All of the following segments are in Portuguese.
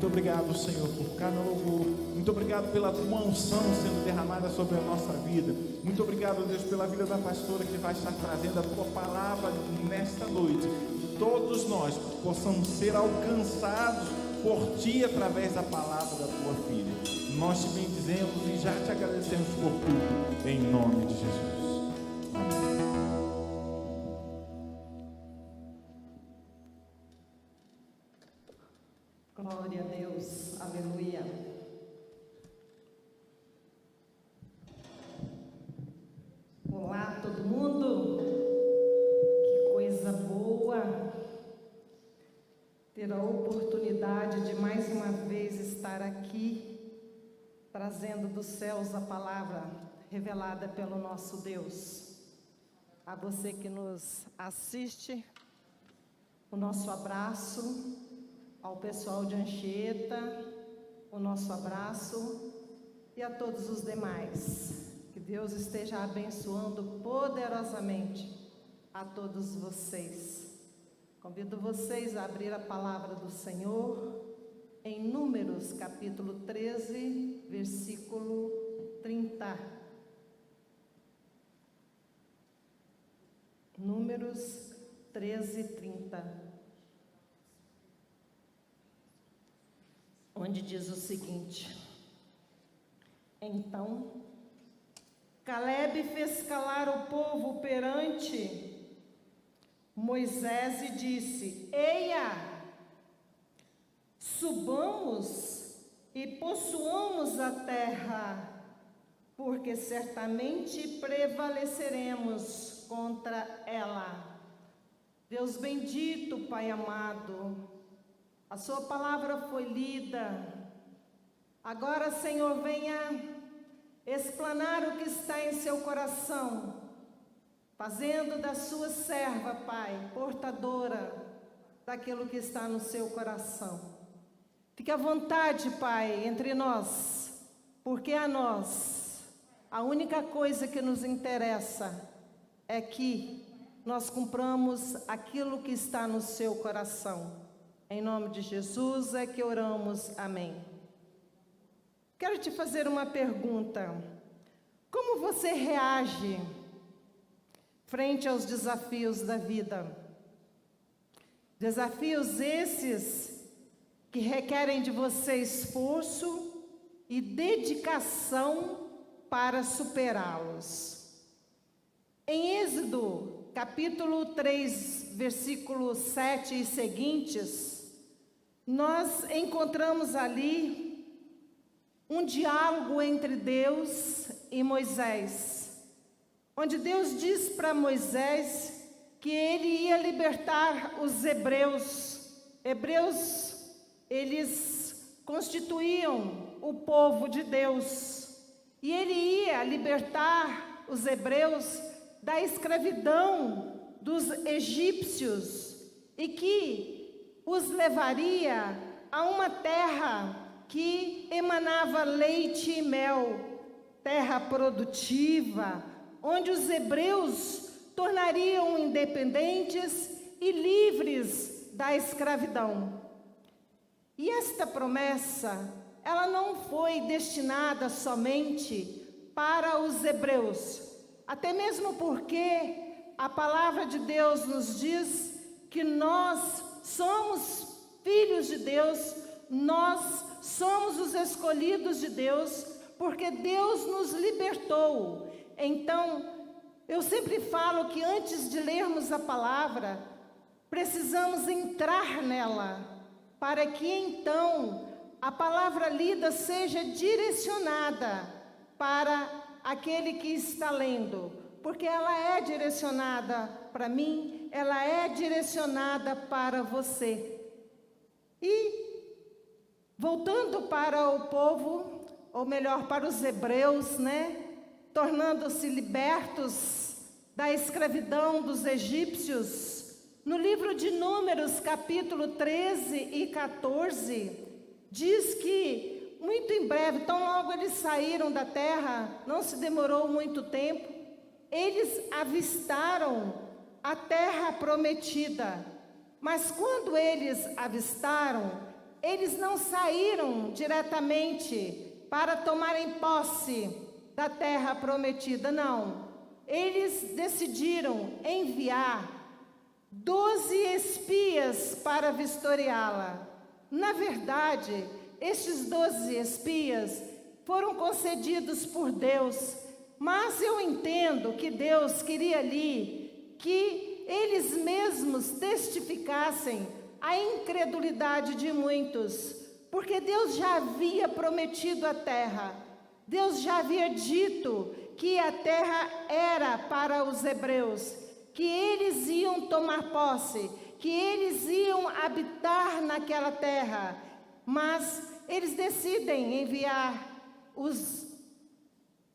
Muito obrigado, Senhor, por cada louvor. Muito obrigado pela tua unção sendo derramada sobre a nossa vida. Muito obrigado, Deus, pela vida da pastora que vai estar trazendo a tua palavra nesta noite. Que todos nós possamos ser alcançados por ti através da palavra da tua filha. Nós te bendizemos e já te agradecemos por tudo, em nome de Jesus. Glória a Deus, aleluia. Olá, todo mundo. Que coisa boa ter a oportunidade de mais uma vez estar aqui, trazendo dos céus a palavra revelada pelo nosso Deus. A você que nos assiste, o nosso abraço. Ao pessoal de Anchieta, o nosso abraço, e a todos os demais. Que Deus esteja abençoando poderosamente a todos vocês. Convido vocês a abrir a palavra do Senhor em Números, capítulo 13, versículo 30. Números 13, 30. Onde diz o seguinte: então Calebe fez calar o povo perante Moisés e disse: Eia, subamos e possuamos a terra, porque certamente prevaleceremos contra ela. Deus bendito, Pai amado, a sua palavra foi lida. Agora, Senhor, venha explanar o que está em seu coração, fazendo da sua serva, Pai, portadora daquilo que está no seu coração. Fique à vontade, Pai, entre nós, porque a nós, a única coisa que nos interessa é que nós cumpramos aquilo que está no seu coração. Em nome de Jesus é que oramos, amém. Quero te fazer uma pergunta. Como você reage frente aos desafios da vida? Desafios esses que requerem de você esforço e dedicação para superá-los. Em Êxodo, capítulo 3, versículo 7 e seguintes, nós encontramos ali um diálogo entre Deus e Moisés, onde Deus diz para Moisés que ele ia libertar os hebreus. Hebreus, eles constituíam o povo de Deus, e ele ia libertar os hebreus da escravidão dos egípcios, e que os levaria a uma terra que emanava leite e mel, terra produtiva, onde os hebreus tornariam independentes e livres da escravidão. E esta promessa, ela não foi destinada somente para os hebreus, até mesmo porque a palavra de Deus nos diz que nós somos filhos de Deus, nós somos os escolhidos de Deus, porque Deus nos libertou. Então, eu sempre falo que antes de lermos a palavra, precisamos entrar nela, para que então a palavra lida seja direcionada para aquele que está lendo, porque ela é direcionada para mim, ela é direcionada para você. E voltando para o povo, ou melhor, para os hebreus, tornando-se libertos da escravidão dos egípcios, no livro de Números, capítulo 13 e 14, diz que muito em breve, tão logo eles saíram da terra, não se demorou muito tempo, eles avistaram a terra prometida. Mas quando eles avistaram, eles não saíram diretamente para tomarem posse da terra prometida, não. Eles decidiram enviar 12 espias para vistoriá-la. Na verdade, estes 12 espias foram concedidos por Deus, mas eu entendo que Deus queria ali que eles mesmos testificassem a incredulidade de muitos, porque Deus já havia prometido a terra, Deus já havia dito que a terra era para os hebreus, que eles iam tomar posse, que eles iam habitar naquela terra, mas eles decidem enviar os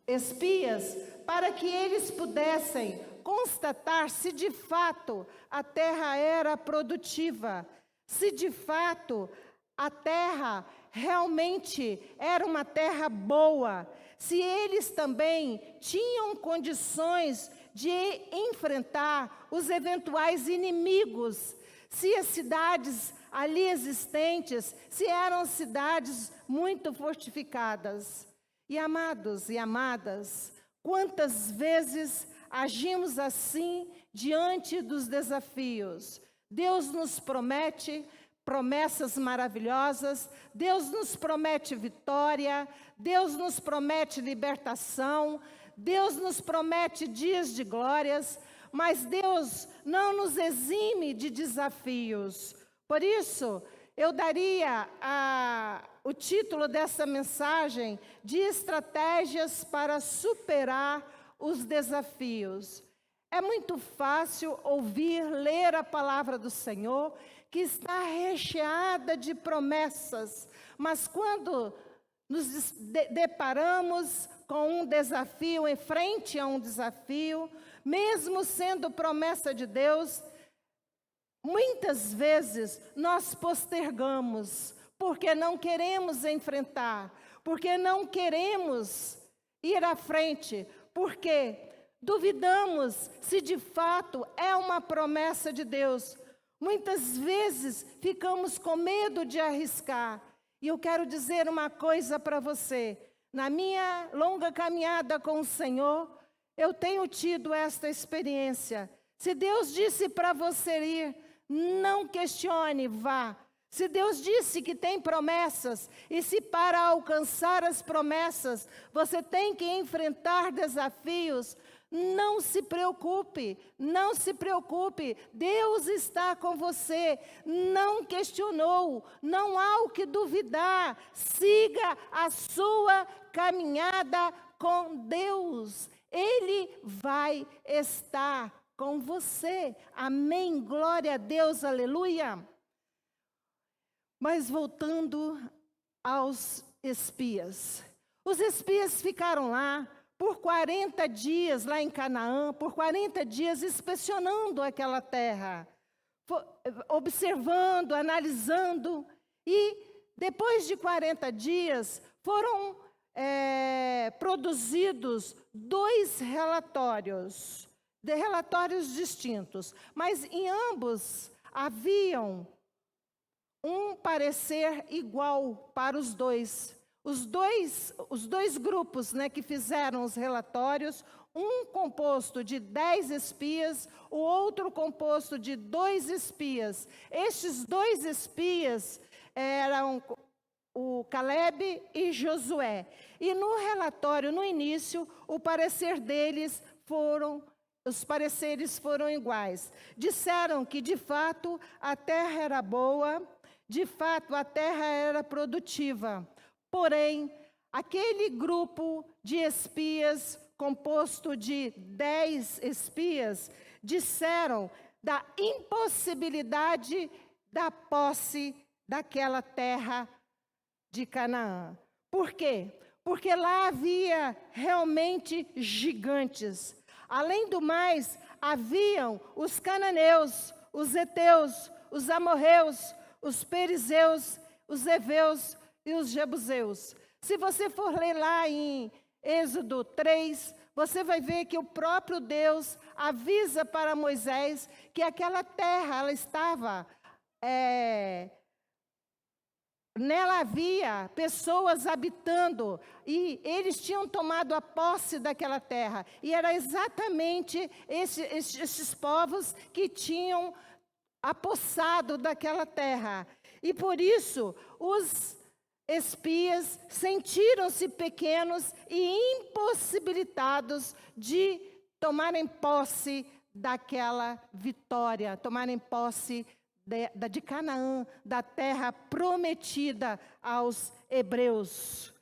espias para que eles pudessem constatar se de fato a terra era produtiva, se de fato a terra realmente era uma terra boa, se eles também tinham condições de enfrentar os eventuais inimigos, se as cidades ali existentes, se eram cidades muito fortificadas. E amados e amadas, quantas vezes agimos assim diante dos desafios? Deus nos promete promessas maravilhosas, Deus nos promete vitória, Deus nos promete libertação, Deus nos promete dias de glórias, mas Deus não nos exime de desafios. Por isso, eu daria o título dessa mensagem de estratégias para superar os desafios. É muito fácil ouvir, ler a palavra do Senhor, que está recheada de promessas, mas quando nos deparamos com um desafio, em frente a um desafio, mesmo sendo promessa de Deus, muitas vezes nós postergamos, porque não queremos enfrentar, porque não queremos ir à frente, porque duvidamos se de fato é uma promessa de Deus. Muitas vezes ficamos com medo de arriscar. E eu quero dizer uma coisa para você. Na minha longa caminhada com o Senhor, eu tenho tido esta experiência. Se Deus disse para você ir, não questione, vá. Se Deus disse que tem promessas, e se para alcançar as promessas, você tem que enfrentar desafios, não se preocupe, não se preocupe, Deus está com você, não questionou, não há o que duvidar, siga a sua caminhada com Deus, Ele vai estar com você, amém, glória a Deus, aleluia. Mas voltando aos espias, os espias ficaram lá, por 40 dias lá em Canaã, por 40 dias inspecionando aquela terra, observando, analisando, e depois de 40 dias foram produzidos 2 relatórios, relatórios distintos, mas em ambos haviam um parecer igual para os dois. Os dois grupos, que fizeram os relatórios, um composto de 10 espias, o outro composto de 2 espias. Estes 2 espias eram o Caleb e Josué. E no relatório, no início, os pareceres foram iguais. Disseram que, de fato, a terra era boa, de fato, a terra era produtiva. Porém, aquele grupo de espias, composto de 10 espias, disseram da impossibilidade da posse daquela terra de Canaã. Por quê? Porque lá havia realmente gigantes. Além do mais, haviam os cananeus, os heteus, os amorreus, os perizeus, os heveus e os jebuseus. Se você for ler lá em Êxodo 3, você vai ver que o próprio Deus avisa para Moisés que aquela terra ela estava nela havia pessoas habitando, e eles tinham tomado a posse daquela terra. E era exatamente esses povos que tinham apossado daquela terra. E por isso, os espias sentiram-se pequenos e impossibilitados de tomarem posse daquela vitória, tomarem posse de Canaã, da terra prometida aos hebreus.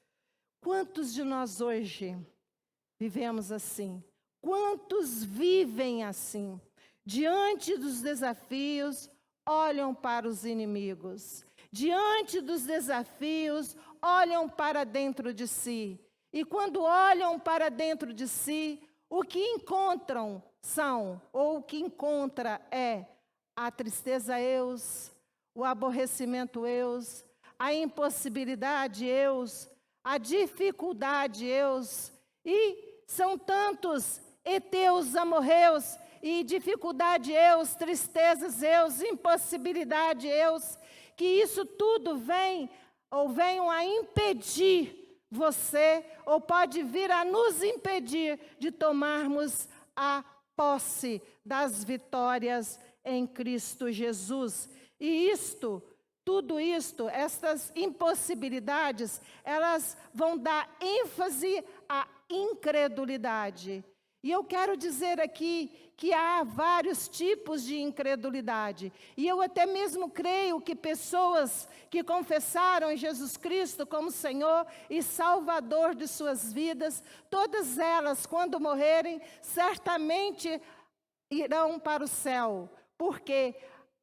Quantos de nós hoje vivemos assim? Quantos vivem assim? Diante dos desafios, olham para os inimigos. Diante dos desafios, olham para dentro de si. E quando olham para dentro de si, o que encontram o que encontra é a tristeza o aborrecimento a impossibilidade a dificuldade e são tantos heteus, amorreus, e dificuldade tristezas impossibilidade que isso tudo venham a impedir você, ou pode vir a nos impedir de tomarmos a posse das vitórias em Cristo Jesus. E tudo isto, estas impossibilidades, elas vão dar ênfase à incredulidade. E eu quero dizer aqui que há vários tipos de incredulidade. E eu até mesmo creio que pessoas que confessaram Jesus Cristo como Senhor e Salvador de suas vidas, todas elas, quando morrerem, certamente irão para o céu. Porque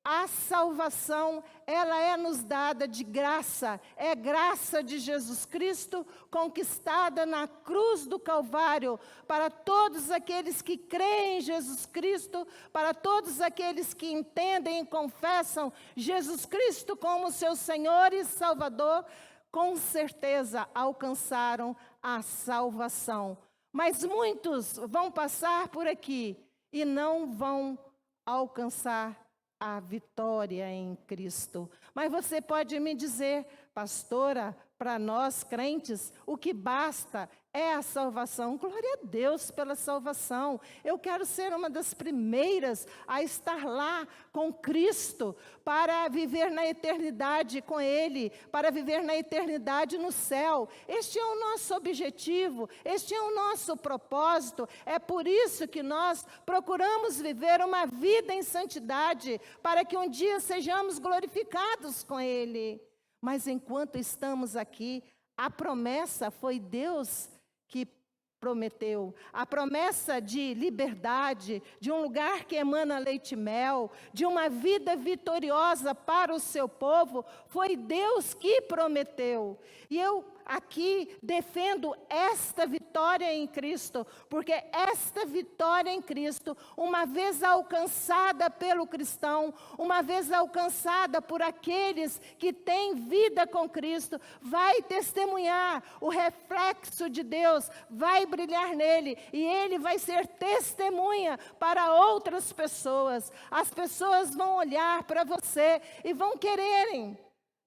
a salvação, ela é nos dada de graça, é graça de Jesus Cristo, conquistada na cruz do Calvário, para todos aqueles que creem em Jesus Cristo, para todos aqueles que entendem e confessam Jesus Cristo como seu Senhor e Salvador, com certeza alcançaram a salvação. Mas muitos vão passar por aqui e não vão alcançar a vitória em Cristo. Mas você pode me dizer, pastora, para nós crentes, o que basta é a salvação. Glória a Deus pela salvação. Eu quero ser uma das primeiras a estar lá com Cristo, para viver na eternidade com Ele, para viver na eternidade no céu. Este é o nosso objetivo, este é o nosso propósito. É por isso que nós procuramos viver uma vida em santidade, para que um dia sejamos glorificados com Ele. Mas enquanto estamos aqui, a promessa foi Deus que prometeu. A promessa de liberdade, de um lugar que emana leite e mel, de uma vida vitoriosa para o seu povo, foi Deus que prometeu. E eu aqui defendo esta vitória em Cristo, porque esta vitória em Cristo, uma vez alcançada pelo cristão, uma vez alcançada por aqueles que têm vida com Cristo, vai testemunhar, o reflexo de Deus vai brilhar nele, e ele vai ser testemunha para outras pessoas. As pessoas vão olhar para você e vão quererem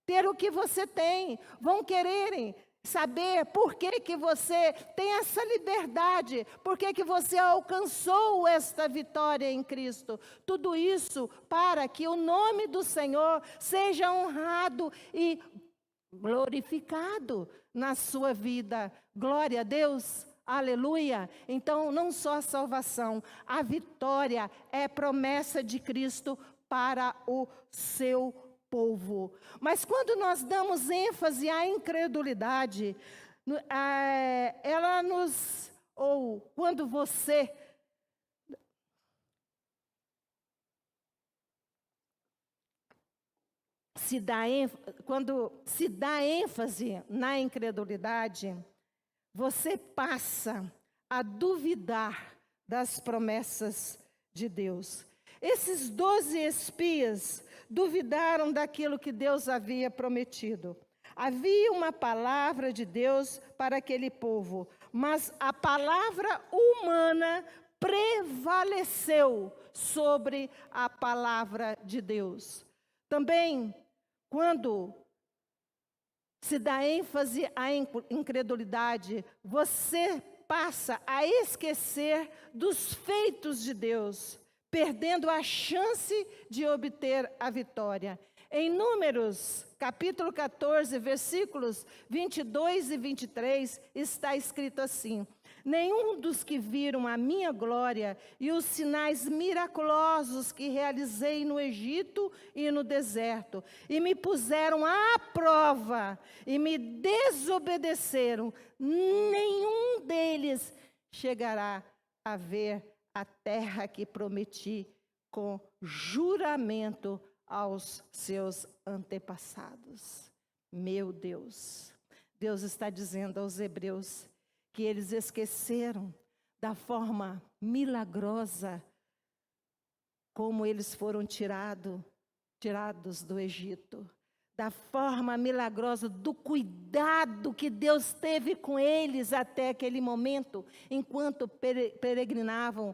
ter o que você tem, vão quererem saber por que você tem essa liberdade, por que você alcançou esta vitória em Cristo. Tudo isso para que o nome do Senhor seja honrado e glorificado na sua vida. Glória a Deus, aleluia. Então, não só a salvação, a vitória é promessa de Cristo para o seu povo. Mas quando nós damos ênfase à incredulidade, quando você quando se dá ênfase na incredulidade, você passa a duvidar das promessas de Deus. Esses 12 espias duvidaram daquilo que Deus havia prometido. Havia uma palavra de Deus para aquele povo, mas a palavra humana prevaleceu sobre a palavra de Deus. Também, quando se dá ênfase à incredulidade, você passa a esquecer dos feitos de Deus, perdendo a chance de obter a vitória. Em Números, capítulo 14, versículos 22 e 23, está escrito assim: nenhum dos que viram a minha glória e os sinais miraculosos que realizei no Egito e no deserto, e me puseram à prova e me desobedeceram, nenhum deles chegará a ver a terra que prometi com juramento aos seus antepassados. Meu Deus, Deus está dizendo aos hebreus que eles esqueceram da forma milagrosa como eles foram tirados do Egito, da forma milagrosa, do cuidado que Deus teve com eles até aquele momento, enquanto peregrinavam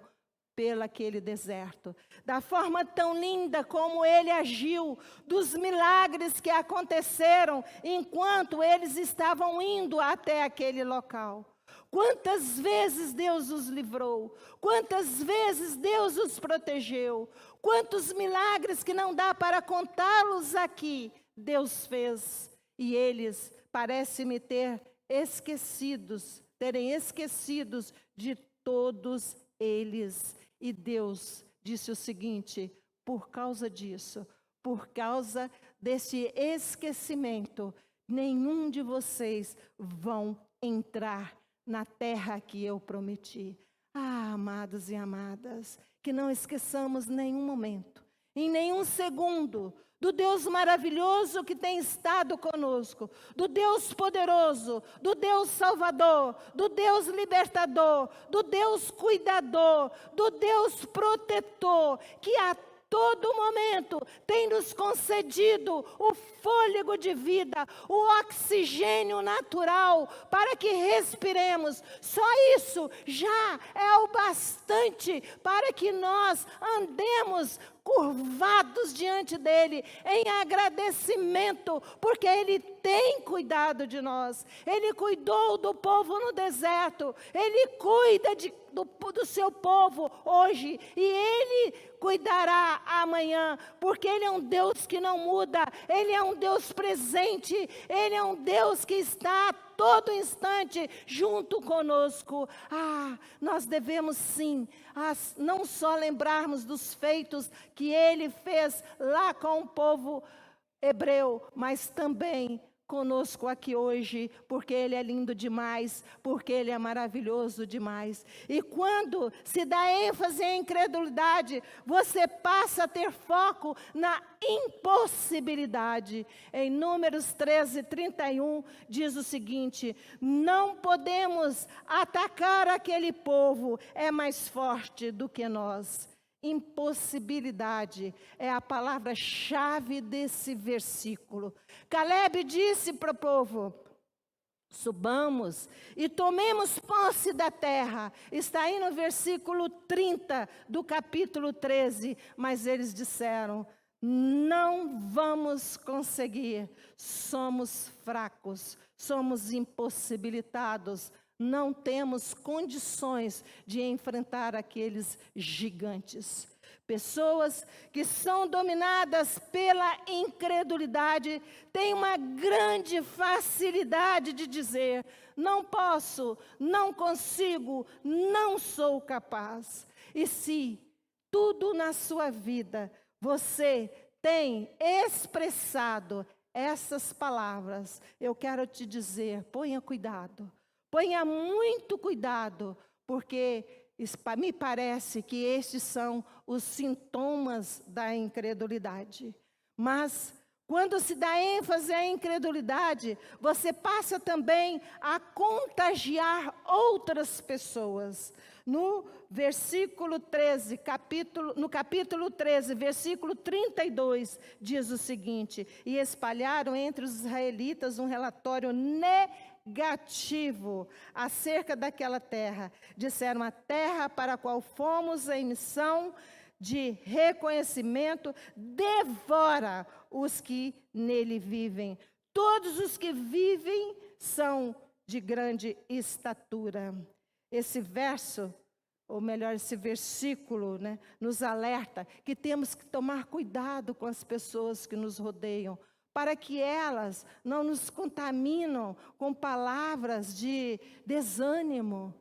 pelaquele deserto, da forma tão linda como Ele agiu, dos milagres que aconteceram enquanto eles estavam indo até aquele local. Quantas vezes Deus os livrou, quantas vezes Deus os protegeu, quantos milagres que não dá para contá-los aqui, Deus fez. E eles parecem-me terem esquecidos de todos eles. E Deus disse o seguinte: por causa disso, por causa desse esquecimento, nenhum de vocês vão entrar na terra que eu prometi. Ah, amados e amadas, que não esqueçamos nenhum momento, em nenhum segundo, do Deus maravilhoso que tem estado conosco, do Deus poderoso, do Deus salvador, do Deus libertador, do Deus cuidador, do Deus protetor, que a todo momento tem nos concedido o fôlego de vida, o oxigênio natural para que respiremos. Só isso já é o bastante para que nós andemos curvados diante dele, em agradecimento, porque ele tem cuidado de nós. Ele cuidou do povo no deserto, ele cuida do seu povo hoje, e ele cuidará amanhã, porque ele é um Deus que não muda, ele é um Deus presente, ele é um Deus que está a todo instante junto conosco. Ah, nós devemos sim, não só lembrarmos dos feitos que ele fez lá com o povo hebreu, mas também conosco aqui hoje, porque ele é lindo demais, porque ele é maravilhoso demais. E quando se dá ênfase à incredulidade, você passa a ter foco na impossibilidade. Em Números 13, 31, diz o seguinte: não podemos atacar aquele povo, é mais forte do que nós. Impossibilidade é a palavra-chave desse versículo. Caleb disse para o povo: subamos e tomemos posse da terra. Está aí no versículo 30 do capítulo 13. Mas eles disseram: não vamos conseguir, somos fracos, somos impossibilitados. Não temos condições de enfrentar aqueles gigantes. Pessoas que são dominadas pela incredulidade têm uma grande facilidade de dizer: não posso, não consigo, não sou capaz. E se tudo na sua vida você tem expressado essas palavras, eu quero te dizer: ponha cuidado. Ponha muito cuidado, porque me parece que estes são os sintomas da incredulidade. Mas, quando se dá ênfase à incredulidade, você passa também a contagiar outras pessoas. No versículo 13, no capítulo 13, versículo 32, diz o seguinte: e espalharam entre os israelitas um relatório negativo acerca daquela terra. Disseram: a terra para a qual fomos em missão de reconhecimento devora os que nele vivem. Todos os que vivem são de grande estatura. Esse verso, ou melhor, esse versículo, né, nos alerta que temos que tomar cuidado com as pessoas que nos rodeiam, para que elas não nos contaminam com palavras de desânimo,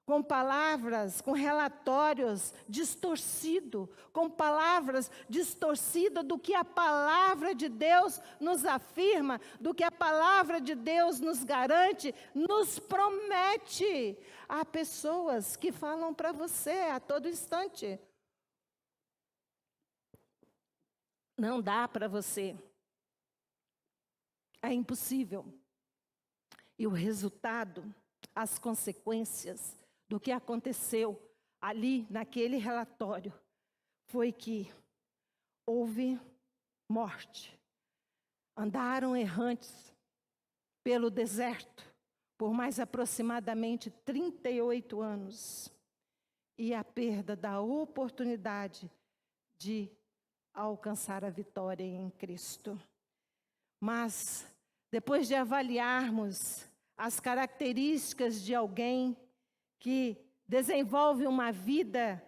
com palavras, com relatórios distorcidos, com palavras distorcidas do que a palavra de Deus nos afirma, do que a palavra de Deus nos garante, nos promete. Há pessoas que falam para você a todo instante: não dá para você, é impossível. E o resultado, as consequências do que aconteceu ali naquele relatório foi que houve morte. Andaram errantes pelo deserto por mais aproximadamente 38 anos. E a perda da oportunidade de alcançar a vitória em Cristo. Mas, depois de avaliarmos as características de alguém que desenvolve uma vida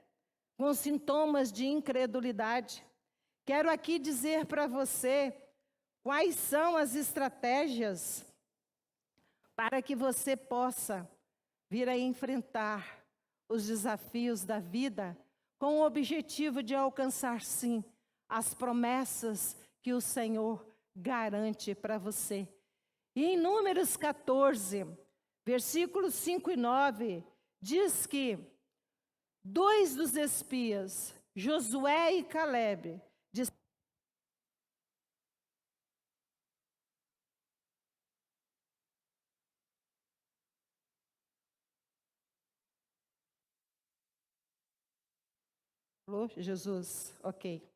com sintomas de incredulidade, quero aqui dizer para você quais são as estratégias para que você possa vir a enfrentar os desafios da vida com o objetivo de alcançar, sim, as promessas que o Senhor garante para você. E em Números 14, versículos 5 e 9, diz que 2 dos espias, Josué e Caleb, Jesus, ok.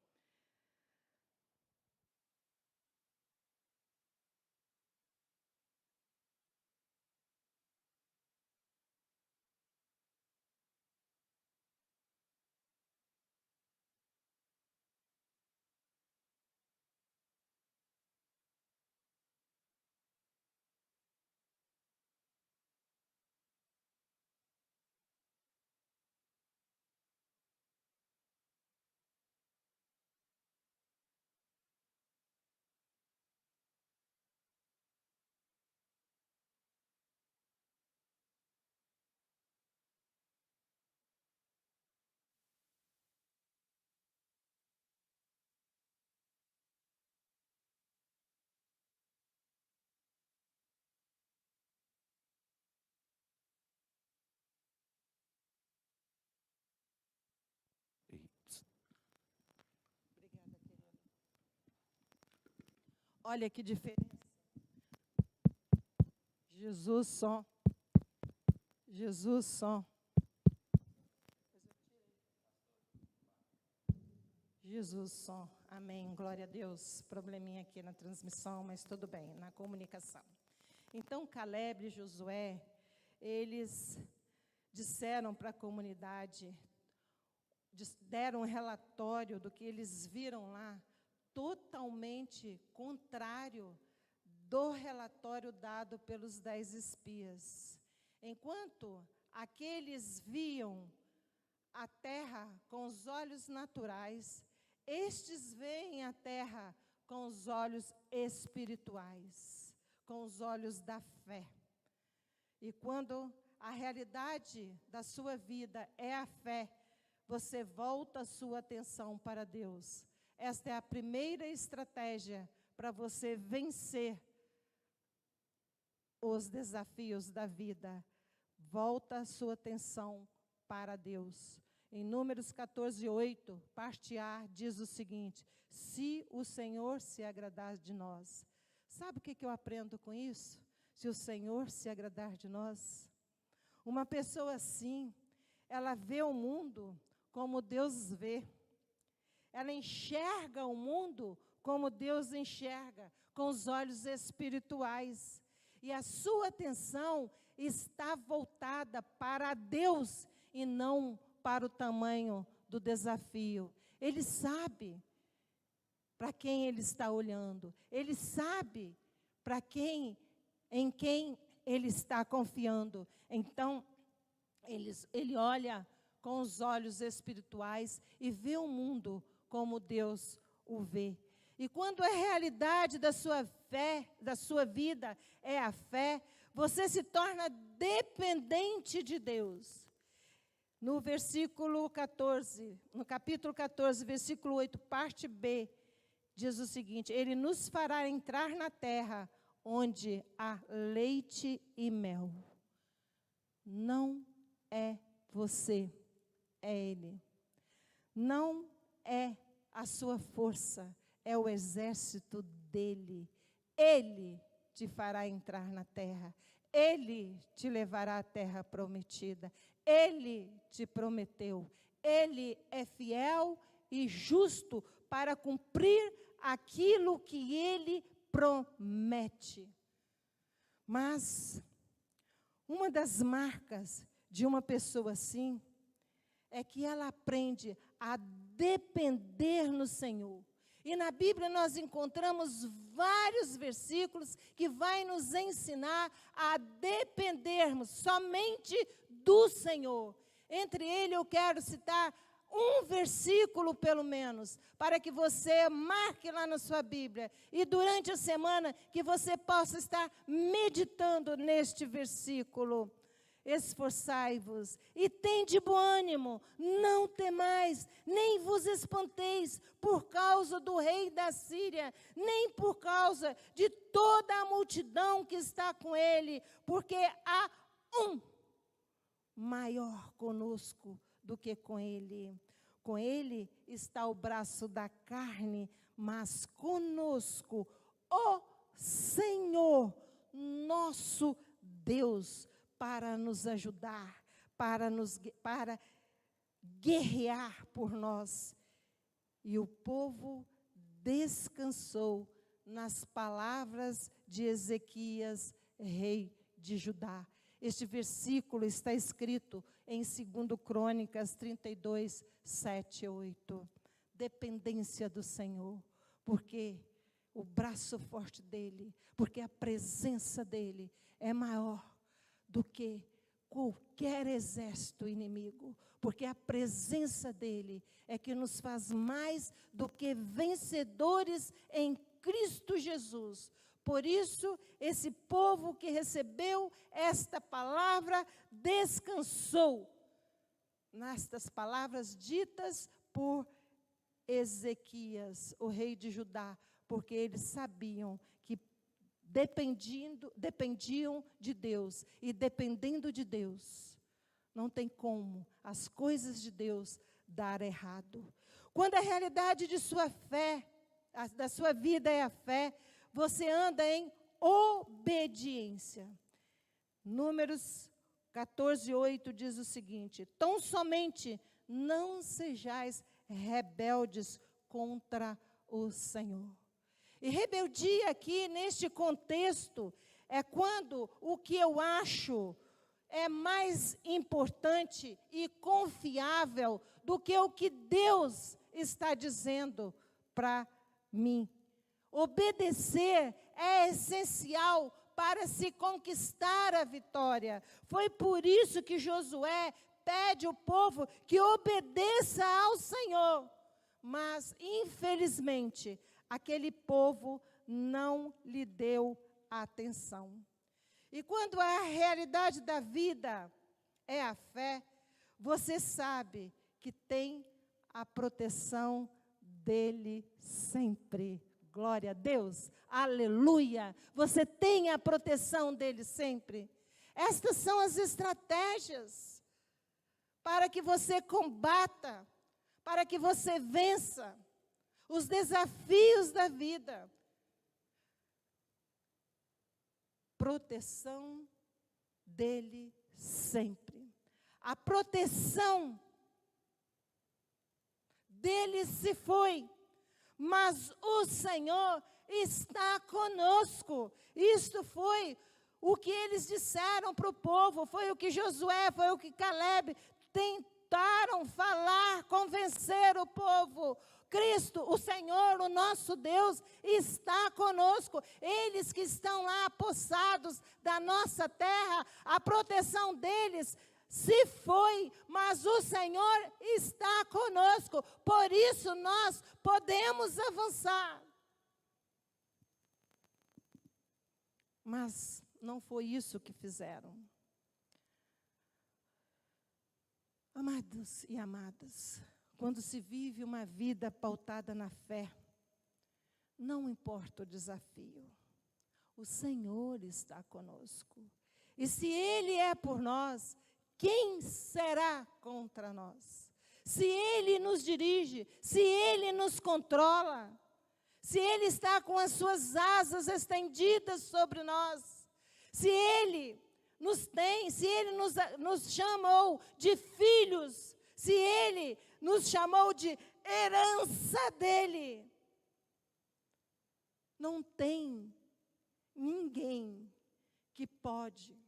Obrigada, querido. Olha que diferença. Jesus som. Jesus som. Jesus som. Amém. Glória a Deus. Probleminha aqui na transmissão, mas tudo bem, na comunicação. Então, Caleb e Josué, eles disseram para a comunidade, deram um relatório do que eles viram lá, totalmente contrário do relatório dado pelos 10 espias. Enquanto aqueles viam a terra com os olhos naturais, estes veem a terra com os olhos espirituais, com os olhos da fé. E quando a realidade da sua vida é a fé, você volta a sua atenção para Deus. Esta é a primeira estratégia para você vencer os desafios da vida. Volta a sua atenção para Deus. Em Números 14, 8, parte A, diz o seguinte: se o Senhor se agradar de nós. Sabe o que eu aprendo com isso? Se o Senhor se agradar de nós. Uma pessoa assim, ela vê o mundo como Deus vê. Ela enxerga o mundo como Deus enxerga, com os olhos espirituais. E a sua atenção está voltada para Deus e não para o tamanho do desafio. Ele sabe para quem ele está olhando. Ele sabe em quem ele está confiando. Então, ele olha com os olhos espirituais e vê o mundo como Deus o vê. E quando a realidade da sua fé, da sua vida é a fé, você se torna dependente de Deus. No versículo 14, no capítulo 14, versículo 8, parte B, diz o seguinte: Ele nos fará entrar na terra onde há leite e mel. Não é você, é Ele. Não é a sua força, é o exército dEle. Ele te fará entrar na terra. Ele te levará à terra prometida. Ele te prometeu. Ele é fiel e justo para cumprir aquilo que Ele promete. Mas uma das marcas de uma pessoa assim é que ela aprende a depender no Senhor. E na Bíblia nós encontramos vários versículos que vai nos ensinar a dependermos somente do Senhor. Entre eles eu quero citar um versículo pelo menos, para que você marque lá na sua Bíblia. E durante a semana que você possa estar meditando neste versículo. Esforçai-vos e tende bom ânimo, não temais, nem vos espanteis por causa do rei da Síria, nem por causa de toda a multidão que está com ele, porque há um maior conosco do que com ele. Com ele está o braço da carne, mas conosco o Senhor, nosso Deus, para nos ajudar, para guerrear por nós. E o povo descansou nas palavras de Ezequias, rei de Judá. Este versículo está escrito em 2 Crônicas 32, 7 e 8. Dependência do Senhor, porque o braço forte dEle, porque a presença dEle é maior do que qualquer exército inimigo, porque a presença dEle é que nos faz mais do que vencedores em Cristo Jesus. Por isso, esse povo que recebeu esta palavra descansou nestas palavras ditas por Ezequias, o rei de Judá, porque eles sabiam que dependiam de Deus, e dependendo de Deus, não tem como as coisas de Deus dar errado. Quando a realidade de sua fé, da sua vida é a fé, você anda em obediência. Números 14, 8 diz o seguinte: tão somente não sejais rebeldes contra o Senhor. E rebeldia aqui, neste contexto, é quando o que eu acho é mais importante e confiável do que o que Deus está dizendo para mim. Obedecer é essencial para se conquistar a vitória. Foi por isso que Josué pede ao povo que obedeça ao Senhor. Mas, infelizmente, aquele povo não lhe deu atenção. E quando a realidade da vida é a fé, você sabe que tem a proteção dele sempre. Glória a Deus, aleluia. Você tem a proteção dele sempre. Estas são as estratégias para que você combata, para que você vença os desafios da vida. Proteção dele sempre. A proteção dele se foi, mas o Senhor está conosco. Isto foi o que eles disseram para o povo, foi o que Josué, foi o que Caleb tentaram falar, convencer o povo. Cristo, o Senhor, o nosso Deus, está conosco. Eles que estão lá apossados da nossa terra, a proteção deles se foi, mas o Senhor está conosco. Por isso nós podemos avançar. Mas não foi isso que fizeram. Amados e amadas, quando se vive uma vida pautada na fé, não importa o desafio, o Senhor está conosco. E se Ele é por nós, quem será contra nós? Se Ele nos dirige, se Ele nos controla, se Ele está com as suas asas estendidas sobre nós, se Ele nos tem, se Ele nos chamou de filhos, se Ele nos chamou de herança dEle, não tem ninguém que pode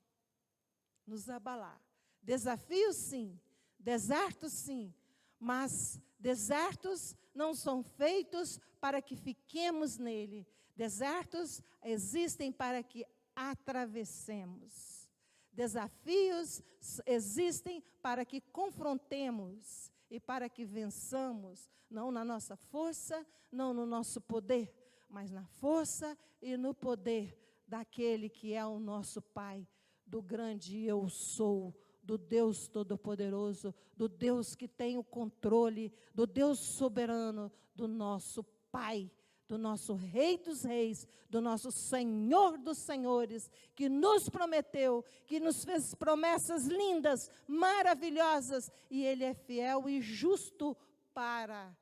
nos abalar. Desafios sim, desertos sim, mas desertos não são feitos para que fiquemos nele. Desertos existem para que atravessemos. Desafios existem para que confrontemos e para que vençamos, não na nossa força, não no nosso poder, mas na força e no poder daquele que é o nosso Pai, do grande eu sou, do Deus Todo-Poderoso, do Deus que tem o controle, do Deus soberano, do nosso Pai, do nosso Rei dos Reis, do nosso Senhor dos Senhores, que nos prometeu, que nos fez promessas lindas, maravilhosas, e Ele é fiel e justo para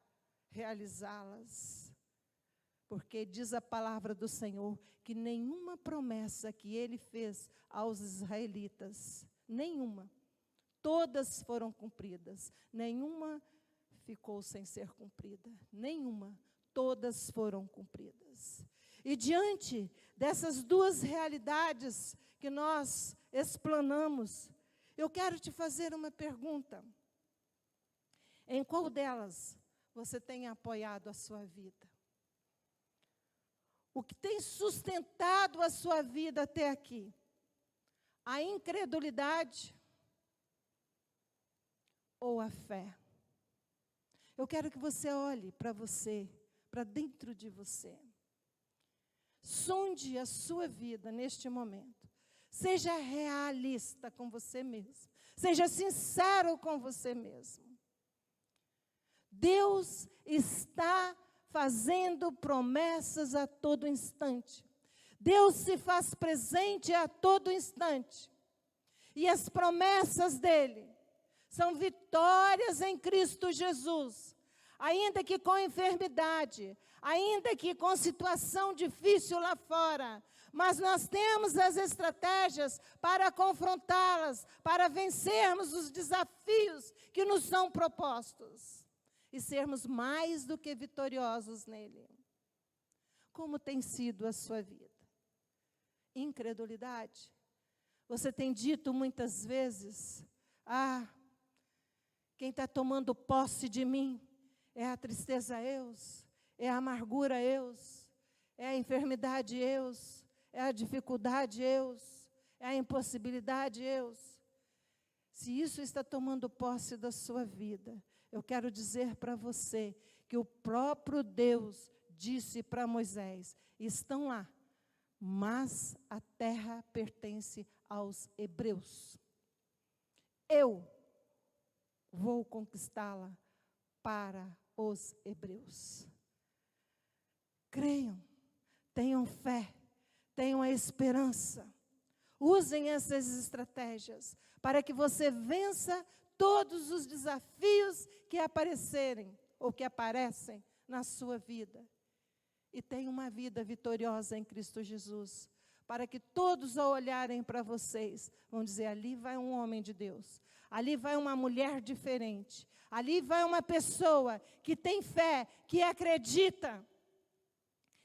realizá-las. Porque diz a palavra do Senhor que nenhuma promessa que Ele fez aos israelitas, nenhuma, todas foram cumpridas, nenhuma ficou sem ser cumprida, nenhuma, todas foram cumpridas. E diante dessas duas realidades que nós explanamos, eu quero te fazer uma pergunta. Em qual delas você tem apoiado a sua vida? O que tem sustentado a sua vida até aqui? A incredulidade ou a fé? Eu quero que você olhe para você, para dentro de você. Sonde a sua vida neste momento. Seja realista com você mesmo. Seja sincero com você mesmo. Deus está fazendo promessas a todo instante. Deus se faz presente a todo instante. E as promessas dele são vitórias em Cristo Jesus. Ainda que com enfermidade, ainda que com situação difícil lá fora, mas nós temos as estratégias para confrontá-las, para vencermos os desafios que nos são propostos e sermos mais do que vitoriosos nele. Como tem sido a sua vida? Incredulidade? Você tem dito muitas vezes, quem está tomando posse de mim é a tristeza eus, é a amargura eus, é a enfermidade eus, é a dificuldade eus, é a impossibilidade eus. Se isso está tomando posse da sua vida, eu quero dizer para você que o próprio Deus disse para Moisés, estão lá, mas a terra pertence aos hebreus. Eu vou conquistá-la para os hebreus. Creiam, tenham fé, tenham a esperança. Usem essas estratégias para que você vença todos os desafios que aparecerem ou que aparecem na sua vida. E tenha uma vida vitoriosa em Cristo Jesus. Para que todos ao olharem para vocês, vão dizer, ali vai um homem de Deus. Ali vai uma mulher diferente. Ali vai uma pessoa que tem fé, que acredita,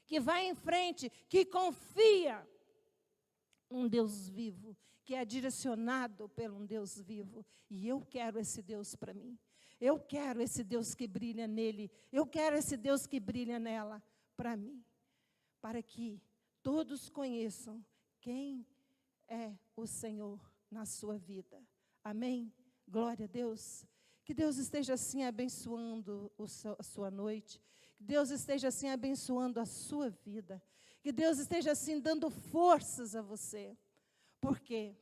que vai em frente, que confia num Deus vivo, que é direcionado por um Deus vivo. E eu quero esse Deus para mim. Eu quero esse Deus que brilha nele. Eu quero esse Deus que brilha nela para mim. Para que todos conheçam quem é o Senhor na sua vida. Amém? Glória a Deus. Que Deus esteja assim abençoando a sua noite. Que Deus esteja assim abençoando a sua vida. Que Deus esteja assim dando forças a você. Porque,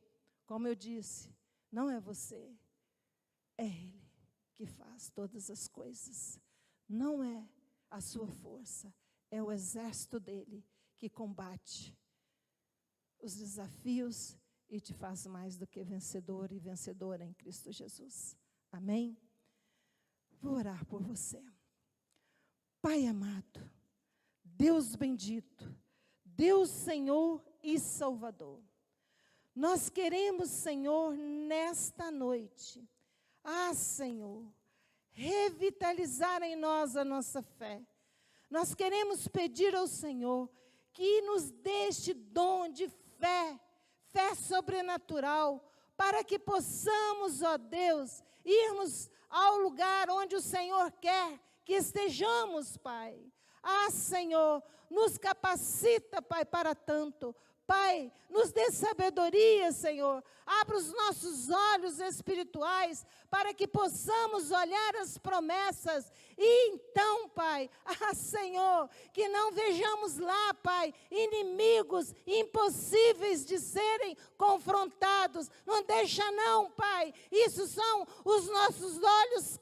como eu disse, não é você, é Ele que faz todas as coisas. Não é a sua força, é o exército dele que combate os desafios e te faz mais do que vencedor e vencedora em Cristo Jesus. Amém? Vou orar por você. Pai amado, Deus bendito, Deus Senhor e Salvador, nós queremos, Senhor, nesta noite, Senhor, revitalizar em nós a nossa fé. Nós queremos pedir ao Senhor que nos dê este dom de fé, fé sobrenatural, para que possamos, ó Deus, irmos ao lugar onde o Senhor quer que estejamos, Pai. Senhor, nos capacita, Pai, para tanto. Pai, nos dê sabedoria, Senhor. Abra os nossos olhos espirituais para que possamos olhar as promessas. E então, Pai, Senhor, que não vejamos lá, Pai, inimigos impossíveis de serem confrontados. Não deixa não, Pai. Isso são os nossos olhos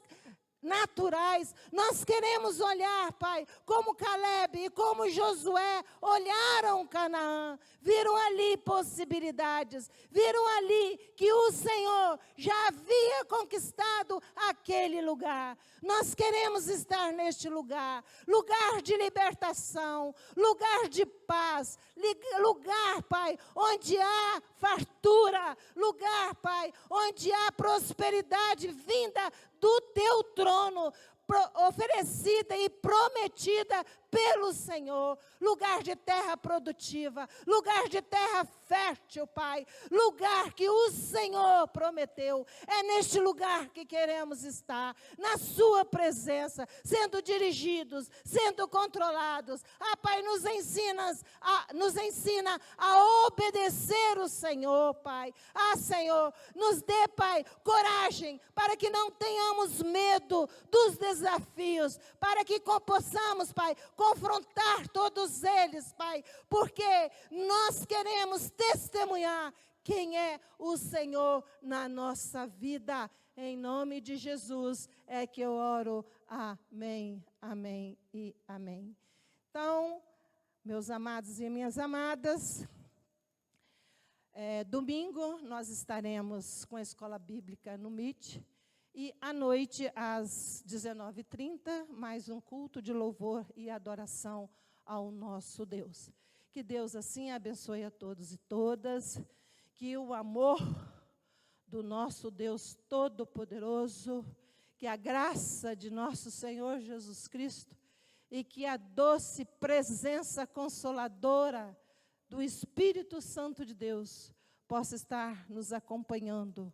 naturais. Nós queremos olhar, Pai, como Caleb e como Josué olharam Canaã, viram ali possibilidades, viram ali que o Senhor já havia conquistado aquele lugar. Nós queremos estar neste lugar, lugar de libertação, lugar de paz, lugar, Pai, onde há fartura, lugar, Pai, onde há prosperidade vinda do teu trono, oferecida e prometida pelo Senhor, lugar de terra produtiva, lugar de terra fértil, Pai, lugar que o Senhor prometeu. É neste lugar que queremos estar, na sua presença, sendo dirigidos, sendo controlados. Pai, nos ensina a obedecer o Senhor, Pai. Senhor, nos dê, Pai, coragem, para que não tenhamos medo dos desafios, para que possamos, Pai, confrontar todos eles, Pai, porque nós queremos testemunhar quem é o Senhor na nossa vida. Em nome de Jesus é que eu oro. Amém, amém e amém. Então, meus amados e minhas amadas, domingo nós estaremos com a Escola Bíblica no MIT. E à noite, às 19h30, mais um culto de louvor e adoração ao nosso Deus. Que Deus assim abençoe a todos e todas, que o amor do nosso Deus Todo-Poderoso, que a graça de nosso Senhor Jesus Cristo e que a doce presença consoladora do Espírito Santo de Deus possa estar nos acompanhando.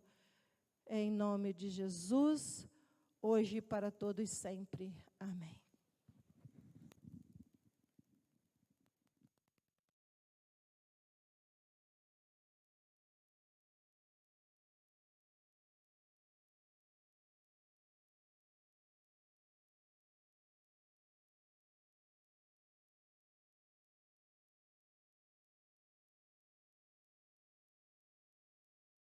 Em nome de Jesus, hoje e para todos sempre. Amém.